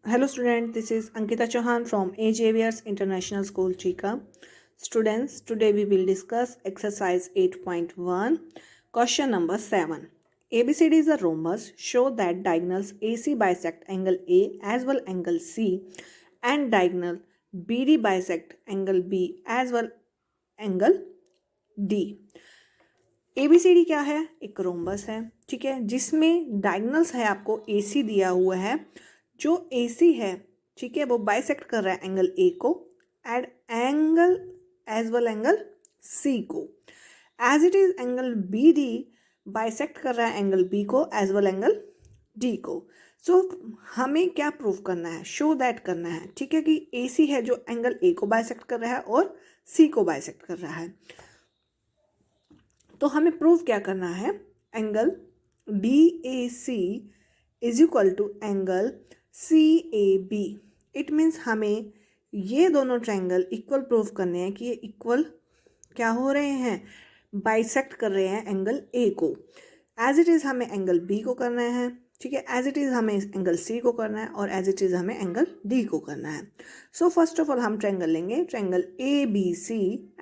Hello student, this is Ankita Chauhan from AJVR's International School Chika. Students, today we will discuss exercise 8.1, question number 7. ABCD is a rhombus. Show that diagonals AC bisect angle A as well angle C and diagonal BD bisect angle B as well angle D. ABCD क्या है? एक rhombus है, ठीक है, जिसमें diagonals है आपको AC दिया हुआ है. जो AC है, ठीक है, वो बाइसेक्ट कर रहा है एंगल A को and angle as well angle C को. As it is angle BD bisect कर रहा है एंगल B को एज वेल एंगल D को. सो हमें क्या प्रूव करना है? शो दैट करना है, ठीक है, कि AC है जो एंगल A को बाइसेक्ट कर रहा है और C को बाइसेक्ट कर रहा है. तो हमें प्रूव क्या करना है? Angle DAC is equal to angle CAB. It means हमें ये दोनों ट्रायंगल इक्वल प्रूव करने हैं कि ये इक्वल क्या हो रहे हैं, बाइसेक्ट कर रहे हैं एंगल A को. एज इट इज़ हमें एंगल B को करना है, ठीक है, एज इट इज़ हमें एंगल C को करना है और एज इट इज़ हमें एंगल D को करना है. सो फर्स्ट ऑफ ऑल हम ट्रायंगल लेंगे, triangle ABC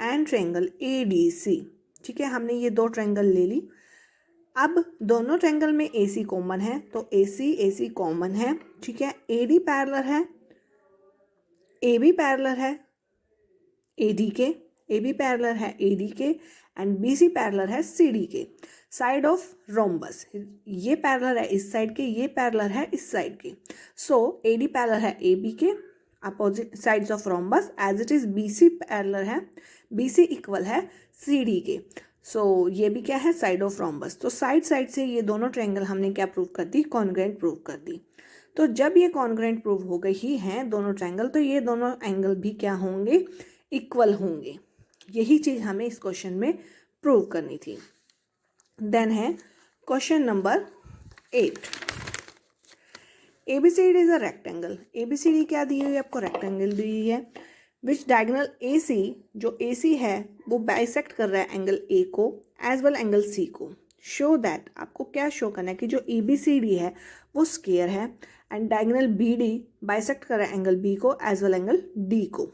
and triangle ADC. ठीक है, हमने ये दो ट्रायंगल ले ली. अब दोनों ट्रायंगल में AC कॉमन है तो AC कॉमन है, ठीक है. AD पैरेलल है, AB पैरेलल है AD के, AB पैरेलल है AD के एंड BC पैरेलल है CD के. साइड ऑफ रोम्बस, ये पैरेलल है इस साइड के, ये पैरेलल है इस साइड के. सो AD पैरेलल है AB के, opposite sides of rhombus. As it is BC parallel है, BC इक्वल है CD के. सो ये भी क्या है? Side of rhombus. तो साइड से ये दोनों ट्रायंगल हमने क्या प्रूव कर दी? कॉन्ग्रुएंट प्रूव कर दी. तो जब ये कॉन्ग्रुएंट प्रूव हो गई ही हैं दोनों ट्रायंगल, तो ये दोनों एंगल भी क्या होंगे? इक्वल होंगे. यही चीज़ हमें इस क्वेश्चन में प्रूव करनी थी. देन है question number 8. ABCD is a rectangle. ABCD क्या दी हुई है आपको? रेक्टेंगल दी हुई है. विच डायगोनल AC, जो AC है वो बाइसेक्ट कर रहा है एंगल A को एज वेल एंगल C को. शो दैट, आपको क्या शो करना है कि जो ABCD है वो स्क्वायर है एंड डायगोनल BD बाइसेक्ट कर रहा है एंगल B को एज वेल एंगल D को.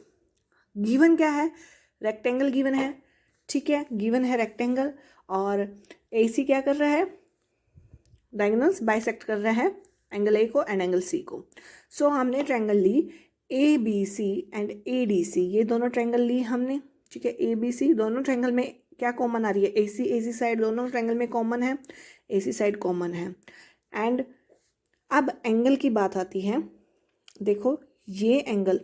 गिवन क्या है? रेक्टेंगल गिवन है, ठीक है, गिवन है रेक्टेंगल. और AC क्या कर रहा है? डायगोनल्स बाइसेक्ट कर रहा है एंगल A को एंड एंगल C को. सो हमने ट्रायंगल ली ABC एंड ADC, ये दोनों ट्रायंगल ली हमने, ठीक है. ABC दोनों ट्रायंगल में क्या कॉमन आ रही है? AC साइड दोनों ट्रायंगल में कॉमन है, AC साइड कॉमन है. एंड अब एंगल की बात आती है. देखो ये एंगल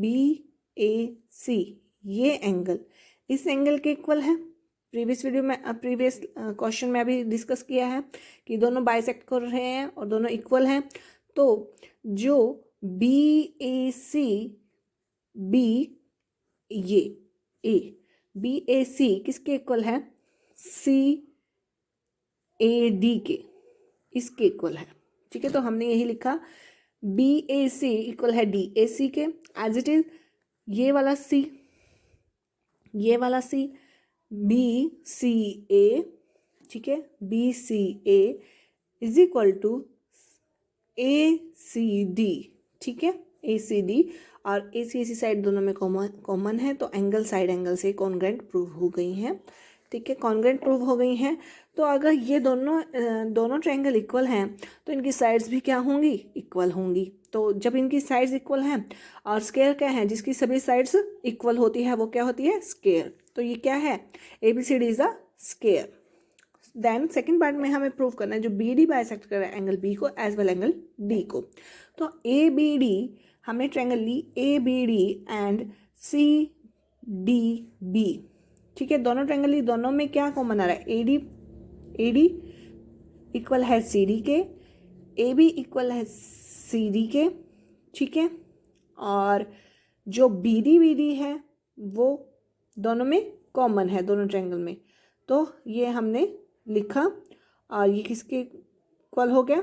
BAC, ये एंगल इस एंगल के इक्वल है. प्रीवियस वीडियो में, प्रीवियस क्वेश्चन में अभी डिस्कस किया है कि दोनों बाइसेक्ट कर रहे हैं और दोनों इक्वल हैं. तो जो BAC, B ये A, BAC किसके इक्वल है? CAD के, इसके इक्वल है, ठीक है. तो हमने यही लिखा BAC इक्वल है DAC के. एज इट इज ये वाला C, ये वाला C, BCA, ठीक है, BCA is equal to ACD, ठीक है, ACD. और AC साइड दोनों में कॉमन है तो एंगल साइड एंगल से कॉन्ग्रुएंट प्रूव हो गई हैं, ठीक है, कॉन्ग्रुएंट प्रूव हो गई हैं. तो अगर ये दोनों ट्रायंगल इक्वल हैं तो इनकी साइड्स भी क्या होंगी? इक्वल होंगी. तो जब इनकी साइड्स इक्वल हैं और स्क्वायर क्या है? जिसकी सभी साइड्स इक्वल होती है वो क्या होती है? स्क्वायर. तो ये क्या है? ABCD is a square. Then second part में हमें प्रूव करना है जो BD बाइसेक्ट कर रहा है एंगल B को एज वेल एंगल D को. तो ABD हमने ट्रायंगल ली ABD एंड CDB, ठीक है, दोनों ट्रायंगल ली. दोनों में क्या कॉमन आ रहा है? AD इक्वल है CD के, AB इक्वल है CD के, ठीक है. और जो BD है वो दोनों में कॉमन है, दोनों ट्रायंगल में. तो ये हमने लिखा और ये किसके इक्वल हो गया?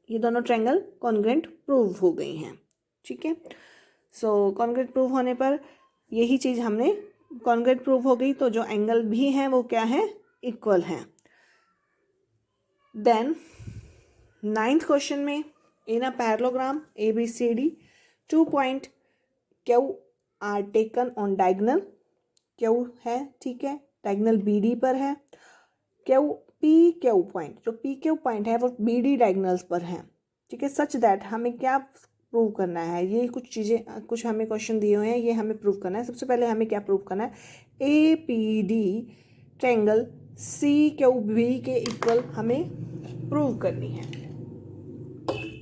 ये दोनों ट्रायंगल कॉन्ग्रुएंट प्रूव हो गई हैं, ठीक है. सो कॉन्ग्रुएंट प्रूव होने पर यही चीज़ हमने कॉन्ग्रुएंट प्रूव हो गई. तो जो एंगल भी हैं वो क्या है? इक्वल हैं. देन 9th क्वेश्चन में In a parallelogram ABCD, 2 point Q are taken on diagonal. Q है, ठीक है, डायगनल BD पर है. PQ पॉइंट, जो PQ पॉइंट है वो BD डायगनल्स पर है, ठीक है. सच दैट हमें क्या प्रूव करना है, ये कुछ चीज़ें, कुछ हमें क्वेश्चन दिए हुए हैं, ये हमें प्रूव करना है. सबसे पहले हमें क्या प्रूव करना है, APD ट्रायंगल CQB के इक्वल हमें प्रूव करनी है.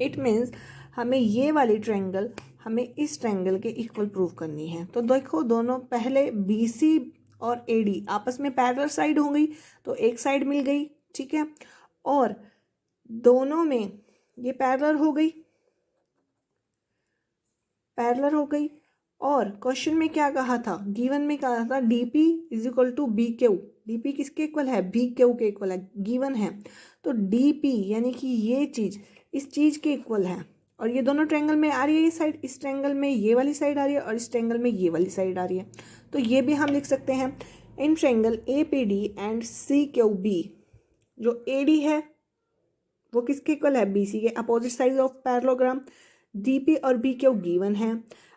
इट मीन्स हमें ये वाली ट्रायंगल हमें इस ट्रायंगल के इक्वल प्रूव करनी है. तो देखो दोनों पहले BC और AD आपस में पैरेलल साइड हो गई, तो एक साइड मिल गई, ठीक है. और दोनों में ये पैरेलल हो गई, पैरेलल हो गई. और क्वेश्चन में क्या कहा था, गिवन में कहा था DP is equal to BQ. DP किसके इक्वल है, BQ के इक्वल है, गिवन है. तो DP यानी कि ये चीज़ इस चीज़ के इक्वल है. और ये दोनों ट्रायंगल में आ रही है, ये साइड, इस ट्रायंगल में ये वाली साइड आ रही है और इस ट्रायंगल में ये वाली साइड आ रही है. तो ये भी हम लिख सकते हैं, in triangle APD and CQB, जो AD है वो किसके इक्वल है, BC के. Opposite side of parallelogram DP और BQ गिवन है.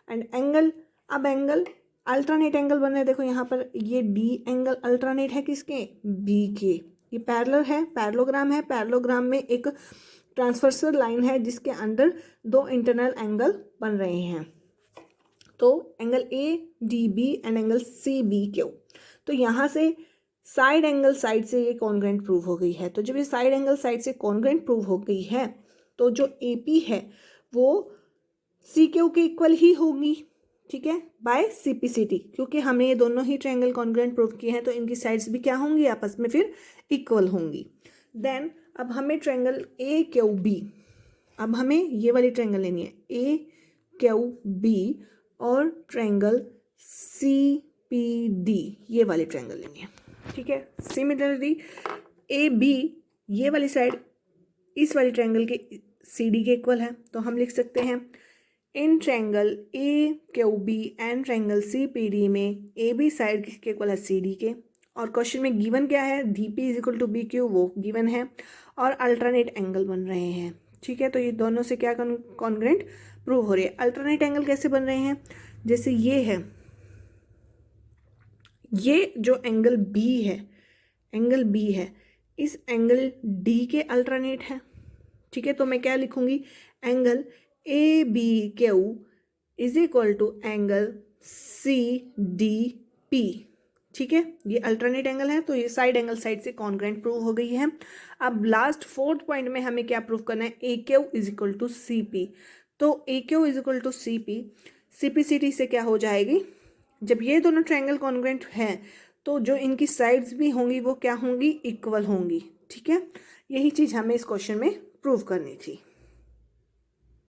एंड एंगल, अब एंगल अल्टरनेट एंगल बन रहे हैं. देखो यहाँ पर ये D एंगल अल्टरनेट है किसके, B के. ये पैरेलल है, पैरेललोग्राम है. पैरेललोग्राम में एक ट्रांसवर्सल लाइन है जिसके अंदर दो इंटरनल एंगल बन रहे हैं. तो angle ADB and angle CBQ. तो यहाँ से साइड एंगल साइड से ये कॉन्ग्रेंट प्रूव हो गई है. तो जब ये साइड एंगल साइड से कॉन्ग्रेंट प्रूव हो गई है तो जो AP है वो CQ के इक्वल ही होगी, ठीक है, बाय CPCT. क्योंकि हमने ये दोनों ही ट्रायंगल कॉन्ग्रेंट प्रूव किए हैं तो इनकी साइड्स भी क्या होंगी, आपस में फिर इक्वल होंगी. देन अब हमें ट्रायंगल AQB, अब हमें ये वाली ट्रायंगल लेनी है AQB और ट्रायंगल CPD, ये वाली ट्रायंगल लेनी है, ठीक है. सिमिलरली AB ये वाली साइड इस वाली ट्रायंगल के CD के इक्वल है. तो हम लिख सकते हैं in triangle AQB and triangle CPD में AB साइड किसके इक्वल है, CD के. और क्वेश्चन में गिवन क्या है, DP is equal to BQ, वो गिवन है. और अल्टरनेट एंगल बन रहे हैं, ठीक है. तो ये दोनों से क्या कॉन्ग्रेंट प्रूव हो रही है. अल्टरनेट एंगल कैसे बन रहे हैं, जैसे ये है, ये जो एंगल B है, एंगल B है, इस एंगल D के अल्टरनेट है, ठीक है. तो मैं क्या लिखूंगी, angle ABQ is equal to angle CDP, ठीक है. ये अल्टरनेट एंगल है तो ये साइड एंगल साइड से कॉन्ग्रेंट प्रूव हो गई है. अब लास्ट फोर्थ पॉइंट में हमें क्या प्रूव करना है, AQ is equal to CP. तो AQ is equal to CP, CPCT से क्या हो जाएगी, जब ये दोनों ट्रायंगल कॉन्ग्रेंट हैं तो जो इनकी साइड्स भी होंगी वो क्या होंगी, इक्वल होंगी, ठीक है. यही चीज़ हमें इस क्वेश्चन में प्रूव करनी थी.